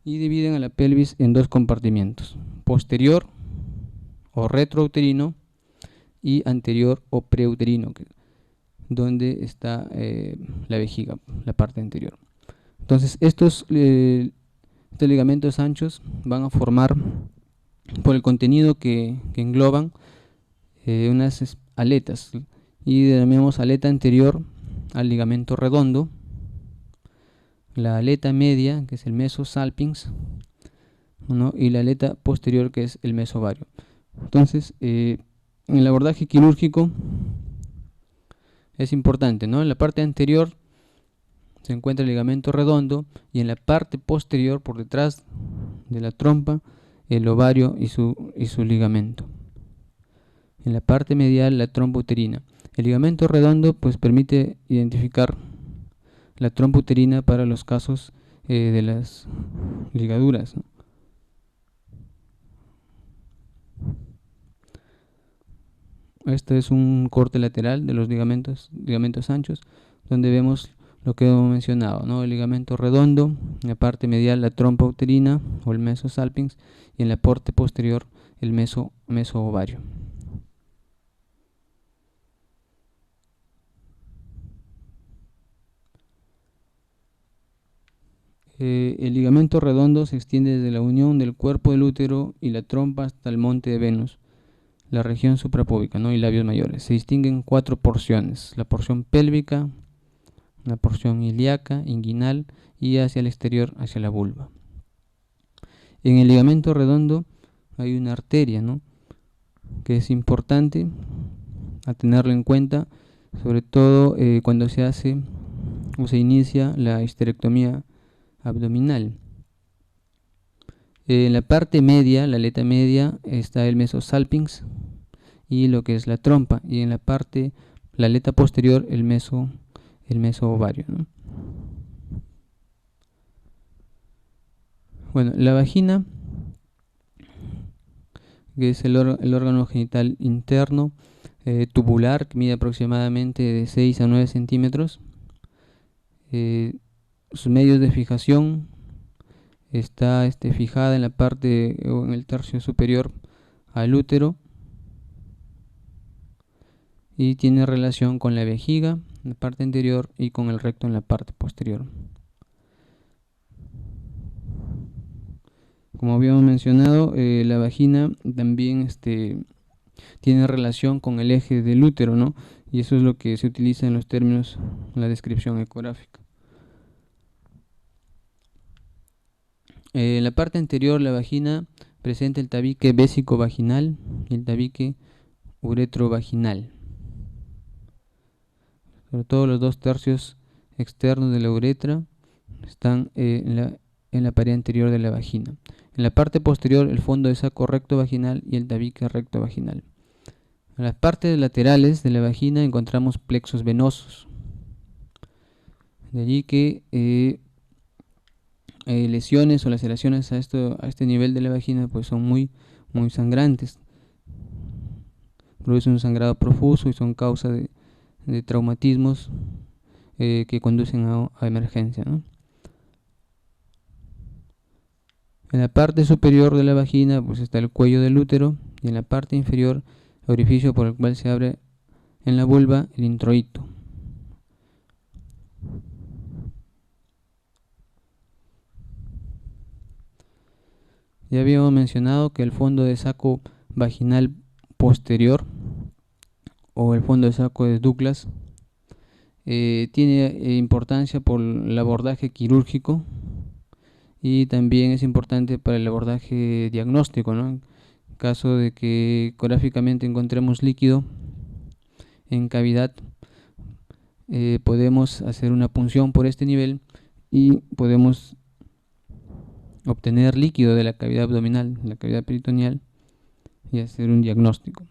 Speaker 1: y dividen a la pelvis en dos compartimientos: posterior o retrouterino y anterior o preuterino, donde está la vejiga, la parte anterior. Entonces estos ligamentos anchos van a formar, por el contenido que engloban, unas aletas, y denominamos aleta anterior al ligamento redondo, la aleta media, que es el mesosalpinx, ¿no?, y la aleta posterior, que es el mesovario. Entonces, en el abordaje quirúrgico es importante, ¿no? En la parte anterior se encuentra el ligamento redondo y en la parte posterior, por detrás de la trompa, el ovario y su ligamento. En la parte medial, la trompa uterina. El ligamento redondo pues permite identificar la trompa uterina para los casos de las ligaduras, ¿no? Este es un corte lateral de los ligamentos anchos, donde vemos lo que hemos mencionado, ¿no? El ligamento redondo, en la parte medial la trompa uterina o el mesosalpinx, y en la parte posterior el mesoovario. El ligamento redondo se extiende desde la unión del cuerpo del útero y la trompa hasta el monte de Venus, la región suprapúbica, ¿no?, y labios mayores. Se distinguen 4 porciones: la porción pélvica, la porción ilíaca, inguinal y hacia el exterior, hacia la vulva. En el ligamento redondo hay una arteria, ¿no?, que es importante a tenerlo en cuenta, sobre todo cuando se hace o se inicia la histerectomía abdominal. En la parte media, la aleta media, está el mesosalpinx y lo que es la trompa, y en la aleta posterior el el mesovario, ¿no? Bueno, la vagina, que es el órgano genital interno, tubular, que mide aproximadamente de 6 a 9 centímetros. Sus medios de fijación está fijada en la parte o en el tercio superior al útero y tiene relación con la vejiga en la parte anterior y con el recto en la parte posterior. Como habíamos mencionado, la vagina también tiene relación con el eje del útero, ¿no? Y eso es lo que se utiliza en los términos, en la descripción ecográfica. En la parte anterior, la vagina presenta el tabique vésico-vaginal y el tabique uretrovaginal. Sobre todo los 2/3 externos de la uretra están en la pared anterior de la vagina. En la parte posterior, el fondo de saco recto vaginal y el tabique recto vaginal. En las partes laterales de la vagina encontramos plexos venosos. De allí que lesiones o laceraciones a este nivel de la vagina pues son muy sangrantes. Producen un sangrado profuso y son causa de traumatismos que conducen a emergencia, ¿no? En la parte superior de la vagina pues está el cuello del útero y en la parte inferior el orificio por el cual se abre en la vulva el introito. Ya habíamos mencionado que el fondo de saco vaginal posterior o el fondo de saco de Douglas tiene importancia por el abordaje quirúrgico y también es importante para el abordaje diagnóstico, ¿no? En caso de que ecográficamente encontremos líquido en cavidad, podemos hacer una punción por este nivel y podemos obtener líquido de la cavidad abdominal, la cavidad peritoneal, y hacer un diagnóstico.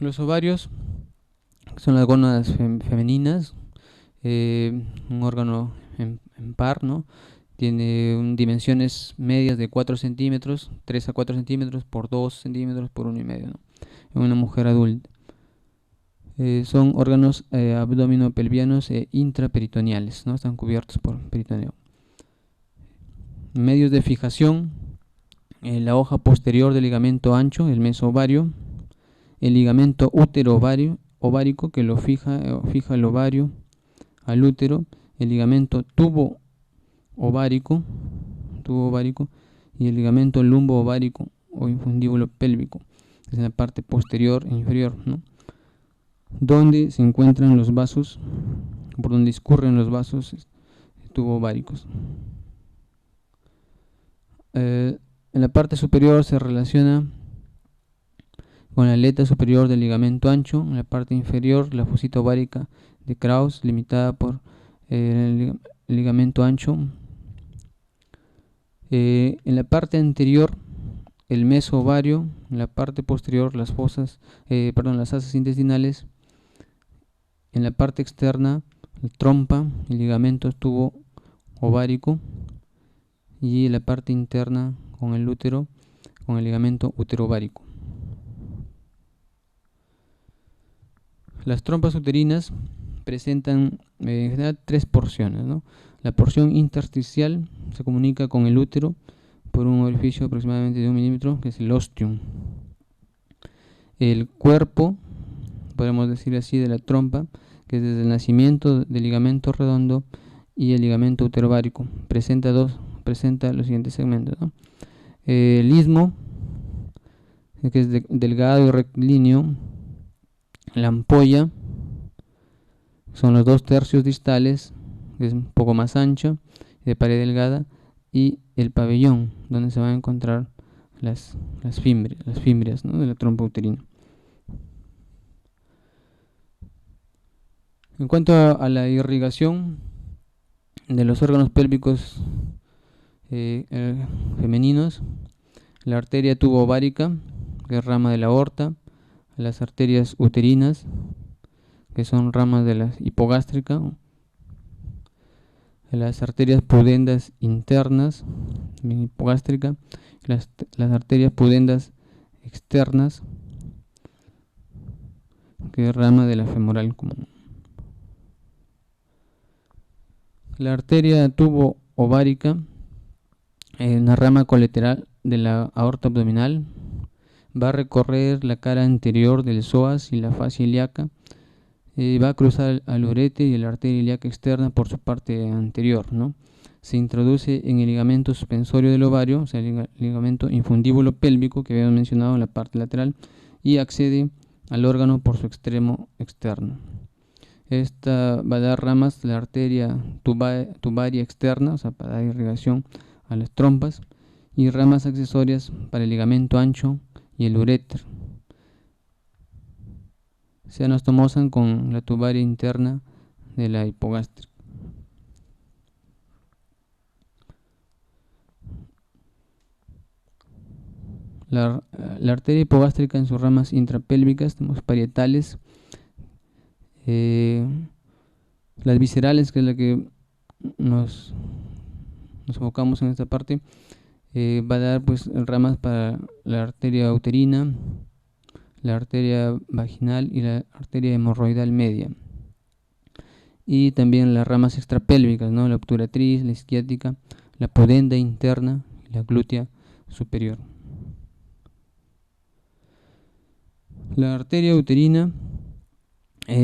Speaker 1: Los ovarios son las gónadas femeninas, un órgano en par, ¿no? Tiene dimensiones medias de 4 centímetros, 3 a 4 centímetros por 2 centímetros por 1,5, ¿no? En una mujer adulta. Son órganos abdominopelvianos e intraperitoneales, ¿no? Están cubiertos por peritoneo. Medios de fijación: la hoja posterior del ligamento ancho, el mesovario, el ligamento útero-ovárico que lo fija el ovario al útero, el ligamento tubo ovárico y el ligamento lumbo-ovárico o infundíbulo pélvico, es en la parte posterior e inferior, ¿no? Donde se encuentran los vasos, por donde discurren los vasos tubo-ováricos. En la parte superior se relaciona con la aleta superior del ligamento ancho. En la parte inferior, la fosita ovárica de Krauss, limitada por el ligamento ancho. En la parte anterior, el mesovario. En la parte posterior, las asas intestinales. En la parte externa, la trompa, el ligamento tubo ovárico. Y en la parte interna, con el útero, con el ligamento uterovárico. Las trompas uterinas presentan en general 3 porciones, ¿no? La porción intersticial se comunica con el útero por un orificio aproximadamente de 1 milímetro, que es el ostium. El cuerpo, podemos decir así, de la trompa, que es desde el nacimiento del ligamento redondo y el ligamento uterovárico, presenta los siguientes segmentos, ¿no? El istmo, que es delgado y rectilíneo. La ampolla, son los 2/3 distales, que es un poco más ancho, de pared delgada, y el pabellón, donde se van a encontrar las fimbrias, ¿no? De la trompa uterina. En cuanto a la irrigación de los órganos pélvicos femeninos, la arteria tubo-ovárica, que es rama de la aorta, las arterias uterinas, que son ramas de la hipogástrica, las arterias pudendas internas, también hipogástrica, las arterias pudendas externas, que es rama de la femoral común. La arteria tubo ovárica, una rama colateral de la aorta abdominal, va a recorrer la cara anterior del psoas y la fascia ilíaca, va a cruzar al uréter y la arteria ilíaca externa por su parte anterior, ¿no? Se introduce en el ligamento suspensorio del ovario, o sea, el ligamento infundíbulo pélvico que habíamos mencionado en la parte lateral, y accede al órgano por su extremo externo. Esta va a dar ramas de la arteria tubaria externa, o sea, para dar irrigación a las trompas, y ramas accesorias para el ligamento ancho y el uréter. Se anastomosan con la tubaria interna de la hipogástrica. La arteria hipogástrica en sus ramas intrapélvicas tenemos parietales, las viscerales, que es la que nos enfocamos en esta parte, va a dar pues ramas para la arteria uterina, la arteria vaginal y la arteria hemorroidal media, y también las ramas extrapélvicas, ¿no? La obturatriz, la isquiática, la pudenda interna y la glútea superior. La arteria uterina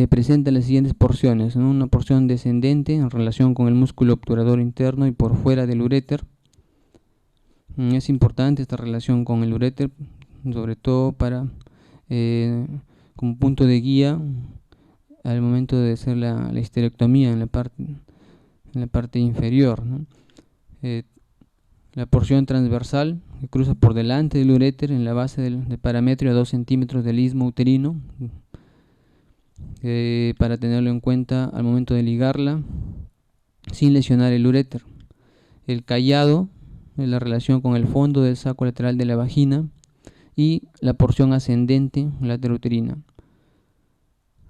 Speaker 1: presenta las siguientes porciones, ¿no? Una porción descendente en relación con el músculo obturador interno y por fuera del uréter. Es importante esta relación con el uréter, sobre todo para como punto de guía al momento de hacer la histerectomía en la parte inferior, ¿no? La porción transversal que cruza por delante del uréter en la base del parametrio a 2 centímetros del istmo uterino, para tenerlo en cuenta al momento de ligarla sin lesionar el uréter. El callado es la relación con el fondo del saco lateral de la vagina, y la porción ascendente laterouterina.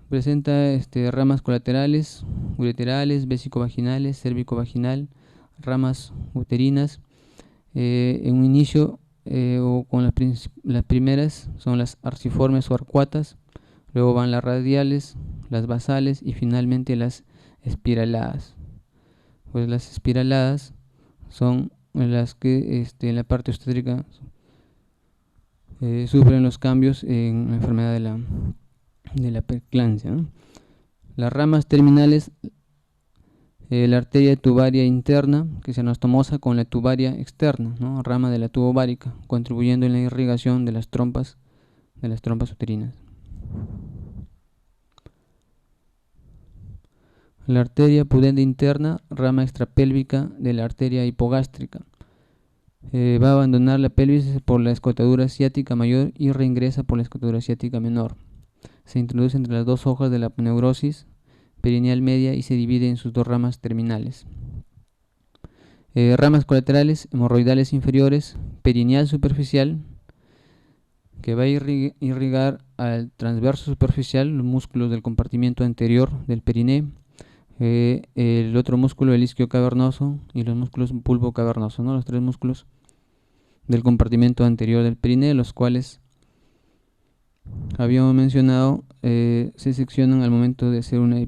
Speaker 1: Presenta ramas colaterales, ureterales, vesicovaginales, cervicovaginal, ramas uterinas. En un inicio o con las primeras son las arciformes o arcuatas, luego van las radiales, las basales y finalmente las espiraladas. Pues las espiraladas son las que en la parte obstétrica sufren los cambios en la enfermedad de la preeclampsia, ¿no? Las ramas terminales, la arteria tubaria interna, que se anastomosa con la tubaria externa, ¿no? Rama de la tuba ovárica, contribuyendo en la irrigación de las trompas uterinas. La arteria pudenda interna, rama extrapélvica de la arteria hipogástrica. Va a abandonar la pelvis por la escotadura ciática mayor y reingresa por la escotadura ciática menor. Se introduce entre las dos hojas de la neurosis perineal media y se divide en sus dos ramas terminales. Ramas colaterales, hemorroidales inferiores, perineal superficial, que va a irrigar al transverso superficial, los músculos del compartimiento anterior del perineo, el otro músculo, el isquio cavernoso, y los músculos pulvo cavernoso, ¿no? Los tres músculos del compartimento anterior del perineo, los cuales habíamos mencionado se seccionan al momento de hacer una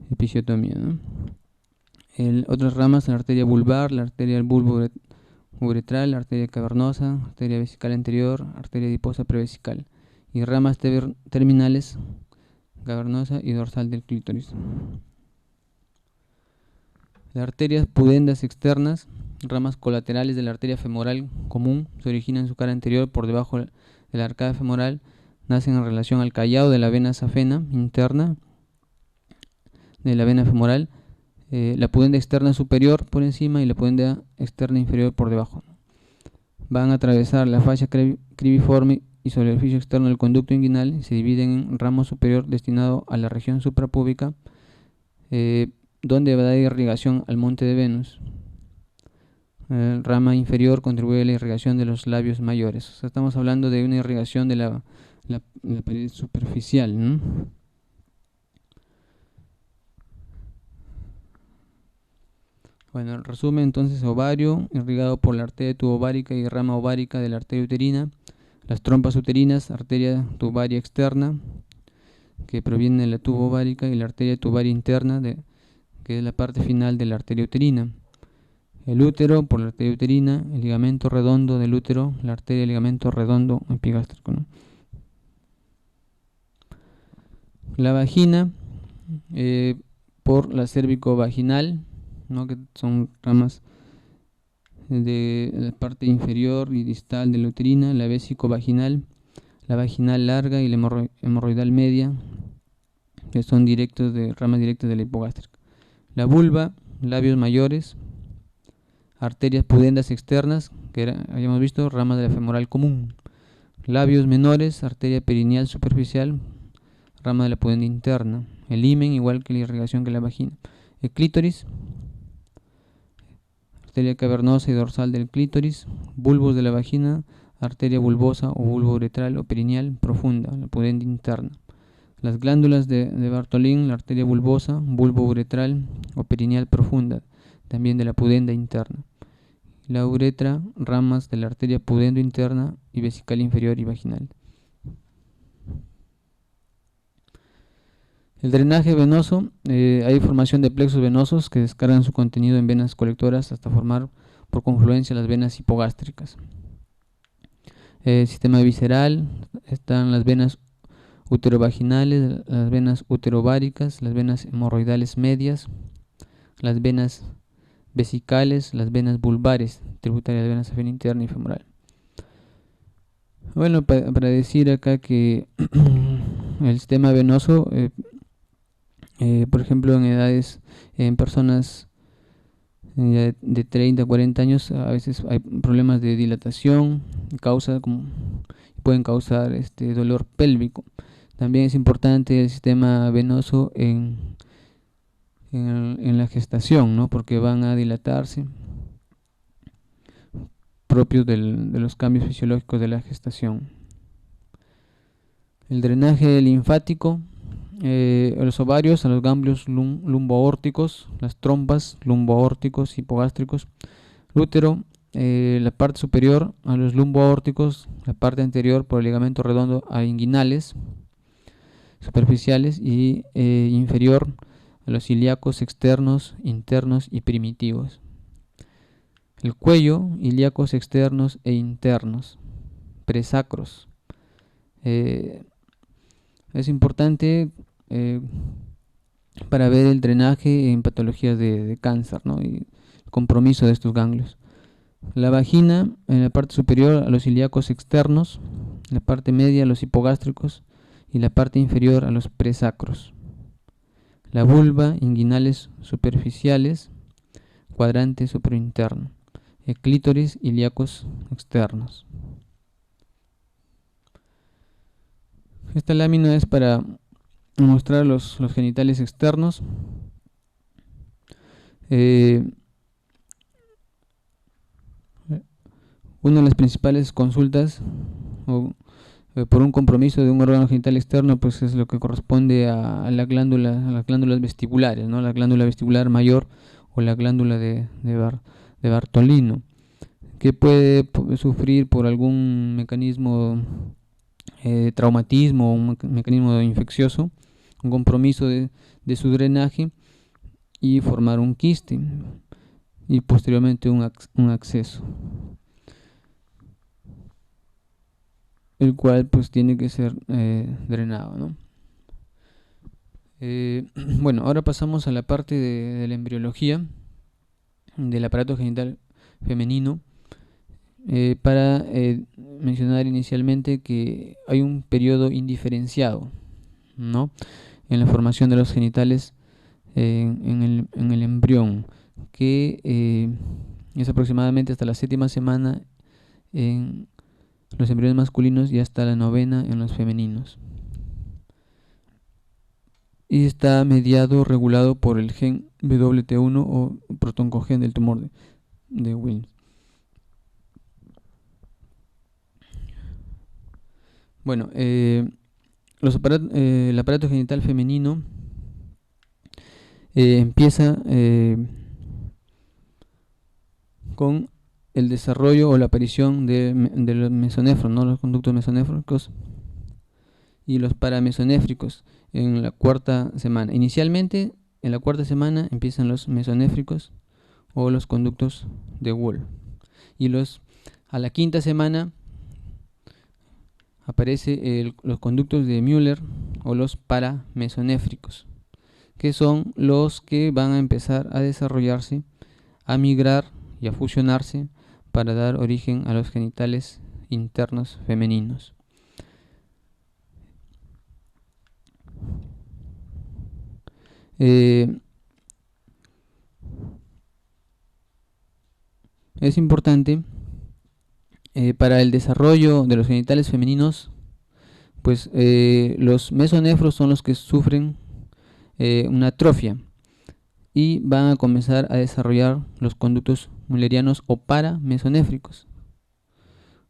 Speaker 1: episiotomía, ¿no? Otras ramas, la arteria vulvar, la arteria del bulbo uretral, la arteria cavernosa, arteria vesical anterior, arteria adiposa prevesical, y ramas terminales, cavernosa y dorsal del clítoris. Las arterias pudendas externas, ramas colaterales de la arteria femoral común, se originan en su cara anterior por debajo de la arcada femoral, nacen en relación al callado de la vena safena interna de la vena femoral, la pudenda externa superior por encima y la pudenda externa inferior por debajo. Van a atravesar la fascia cribiforme y sobre el orificio externo del conducto inguinal y se dividen en ramo superior destinado a la región suprapúbica, donde va a dar irrigación al monte de Venus. Rama inferior contribuye a la irrigación de los labios mayores. O sea, estamos hablando de una irrigación de la pared superficial, ¿no? Bueno, en resumen, entonces, ovario irrigado por la arteria tubovárica y rama ovárica de la arteria uterina, las trompas uterinas, arteria tubaria externa, que proviene de la tuba ovárica, y la arteria tubaria interna, que es la parte final de la arteria uterina. El útero por la arteria uterina, el ligamento redondo del útero, la arteria ligamento redondo epigástrico, ¿no? La vagina por la cérvico-vaginal, ¿no? Que son ramas de la parte inferior y distal de la uterina, la vésico-vaginal, la vaginal larga y la hemorroidal media, que son ramas directas de la hipogástrica. La vulva, labios mayores, arterias pudendas externas, que habíamos visto, rama de la femoral común. Labios menores, arteria perineal superficial, rama de la pudenda interna. El himen, igual que la irrigación que la vagina. El clítoris, arteria cavernosa y dorsal del clítoris. Bulbos de la vagina, arteria bulbosa o bulbo uretral o perineal profunda, la pudenda interna. Las glándulas de Bartholin, la arteria bulbosa, bulbo uretral o perineal profunda, también de la pudenda interna. La uretra, ramas de la arteria pudendo interna y vesical inferior y vaginal. El drenaje venoso, hay formación de plexos venosos que descargan su contenido en venas colectoras hasta formar por confluencia las venas hipogástricas. Sistema visceral, están las venas uterovaginales, las venas uterováricas, las venas hemorroidales medias, las venas vesicales, las venas vulvares, tributarias de venas afín interna y femoral. Bueno, para decir acá que el sistema venoso, por ejemplo, en personas de 30 a 40 años, a veces hay problemas de dilatación, pueden causar dolor pélvico. También es importante el sistema venoso en la gestación, ¿no? Porque van a dilatarse, propios de los cambios fisiológicos de la gestación. El drenaje linfático, a los ovarios, a los ganglios lumboaórticos, las trompas lumboaórticos, hipogástricos, el útero, la parte superior a los lumboaórticos, la parte anterior por el ligamento redondo a inguinales superficiales y inferior a los ilíacos externos, internos y primitivos. El cuello, ilíacos externos e internos, presacros. Es importante para ver el drenaje en patologías de cáncer, ¿no? Y el compromiso de estos ganglios. La vagina, en la parte superior a los ilíacos externos, en la parte media a los hipogástricos y la parte inferior a los presacros. La vulva, inguinales superficiales, cuadrante suprainterno. El clítoris, ilíacos externos. Esta lámina es para mostrar los genitales externos. Una de las principales consultas por un compromiso de un órgano genital externo, pues es lo que corresponde a las glándulas vestibulares, ¿no? La glándula vestibular mayor o la glándula de Bartolino, que puede sufrir por algún mecanismo traumatismo o un mecanismo infeccioso, un compromiso de su drenaje y formar un quiste y posteriormente un acceso, el cual pues tiene que ser drenado, ¿no? Bueno, ahora pasamos a la parte de la embriología del aparato genital femenino, para mencionar inicialmente que hay un periodo indiferenciado, ¿no?, en la formación de los genitales en el embrión, que es aproximadamente hasta la 7ª semana en los embriones masculinos y hasta la 9ª en los femeninos. Y está regulado por el gen WT1 o protoncogen del tumor de Wilms. Bueno, el aparato genital femenino empieza con el desarrollo o la aparición de los mesonéfros, ¿no? Los conductos mesonéfricos y los paramesonéfricos en la cuarta semana. Inicialmente, en la cuarta semana empiezan los mesonéfricos o los conductos de Wolff. Y a la quinta semana aparece los conductos de Müller o los paramesonéfricos, que son los que van a empezar a desarrollarse, a migrar y a fusionarse para dar origen a los genitales internos femeninos. Es importante para el desarrollo de los genitales femeninos, pues los mesonéfros son los que sufren una atrofia y van a comenzar a desarrollar los conductos müllerianos o paramesonéfricos,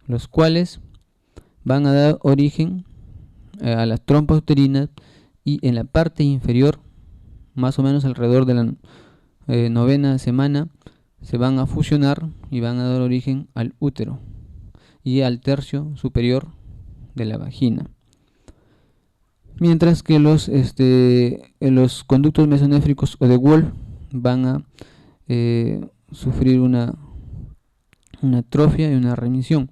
Speaker 1: los cuales van a dar origen a las trompas uterinas, y en la parte inferior, más o menos alrededor de la novena semana, se van a fusionar y van a dar origen al útero y al tercio superior de la vagina. Mientras que los conductos mesonéfricos o de Wolff van a sufrir una atrofia y una remisión.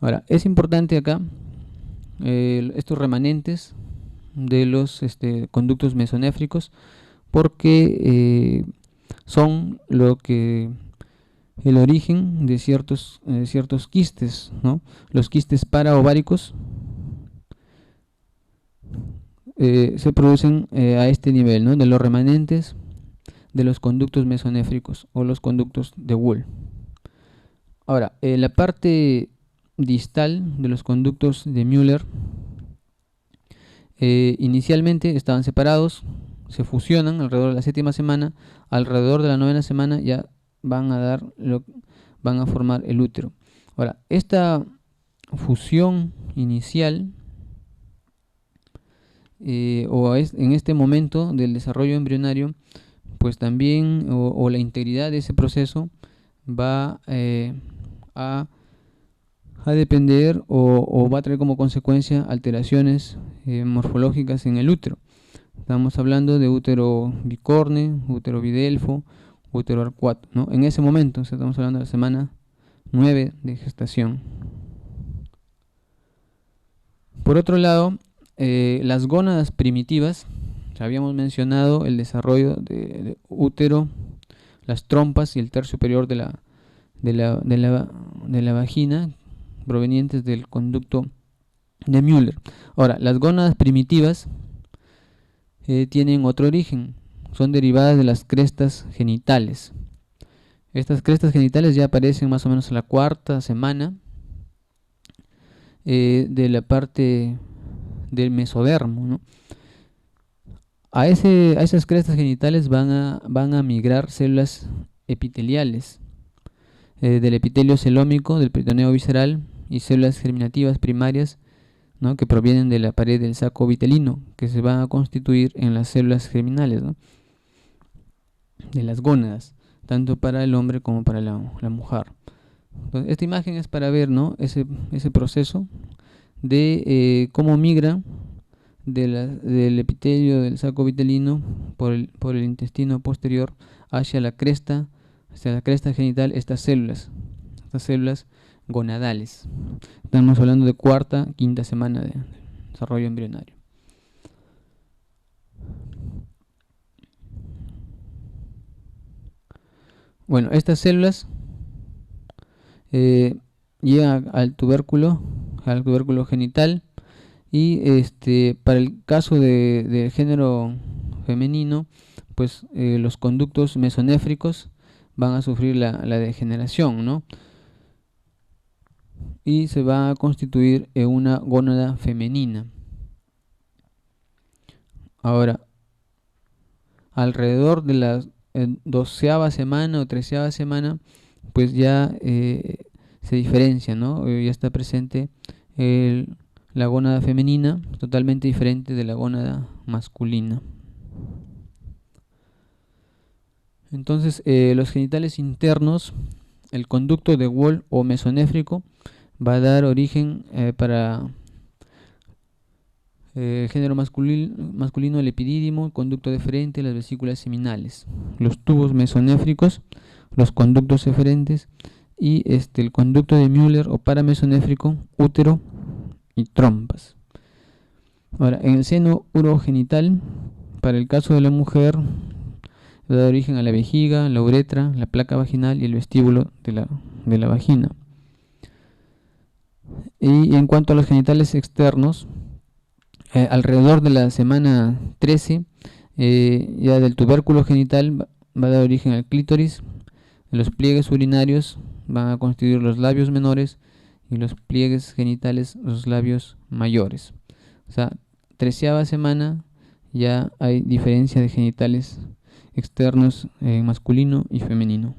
Speaker 1: Ahora, es importante acá estos remanentes de los conductos mesonéfricos, porque son el origen de ciertos quistes, ¿no? Los quistes paraováricos se producen a este nivel, ¿no? De los remanentes de los conductos mesonéfricos o los conductos de Wolff. Ahora, la parte distal de los conductos de Müller inicialmente estaban separados, se fusionan alrededor de la séptima semana, alrededor de la novena semana ya van a formar el útero. Ahora, esta fusión inicial en este momento del desarrollo embrionario, pues también o la integridad de ese proceso va a depender o va a traer como consecuencia alteraciones morfológicas en el útero. Estamos hablando de útero bicorne, útero bidelfo, útero arcuato, ¿no? En ese momento estamos hablando de la semana 9 de gestación. Por otro lado, las gónadas primitivas, ya habíamos mencionado el desarrollo de útero, las trompas y el tercio superior de la vagina, provenientes del conducto de Müller. Ahora, las gónadas primitivas tienen otro origen, son derivadas de las crestas genitales. Estas crestas genitales ya aparecen más o menos en la cuarta semana de la parte del mesodermo, ¿no? A esas crestas genitales van a migrar células epiteliales del epitelio celómico, del peritoneo visceral, y células germinativas primarias, ¿no? Que provienen de la pared del saco vitelino, que se van a constituir en las células germinales, ¿no? De las gónadas, tanto para el hombre como para la mujer. Entonces, esta imagen es para ver, ¿no? ese proceso de cómo migra del epitelio del saco vitelino por el intestino posterior hacia la cresta genital, estas células gonadales. Estamos hablando de cuarta, quinta semana de desarrollo embrionario. Bueno, estas células llegan al tubérculo genital, y para el caso del género femenino, pues los conductos mesonéfricos van a sufrir la degeneración, ¿no? Y se va a constituir en una gónada femenina. Ahora, alrededor de la 12ª semana o 13ª semana, pues ya se diferencia, ¿no? Ya está presente la gónada femenina, totalmente diferente de la gónada masculina. Entonces, los genitales internos el conducto de Wall o mesonéfrico va a dar origen para género masculino el epidídimo, conducto deferente, las vesículas seminales, los tubos mesonéfricos, los conductos eferentes y el conducto de Müller o paramesonéfrico, útero y trompas. Ahora, en el seno urogenital, para el caso de la mujer, da origen a la vejiga, la uretra, la placa vaginal y el vestíbulo de la vagina. Y en cuanto a los genitales externos, alrededor de la semana 13, ya del tubérculo genital va a dar origen al clítoris, los pliegues urinarios van a constituir los labios menores y los pliegues genitales los labios mayores. O sea, 13ª semana ya hay diferencia de genitales externos en masculino y femenino.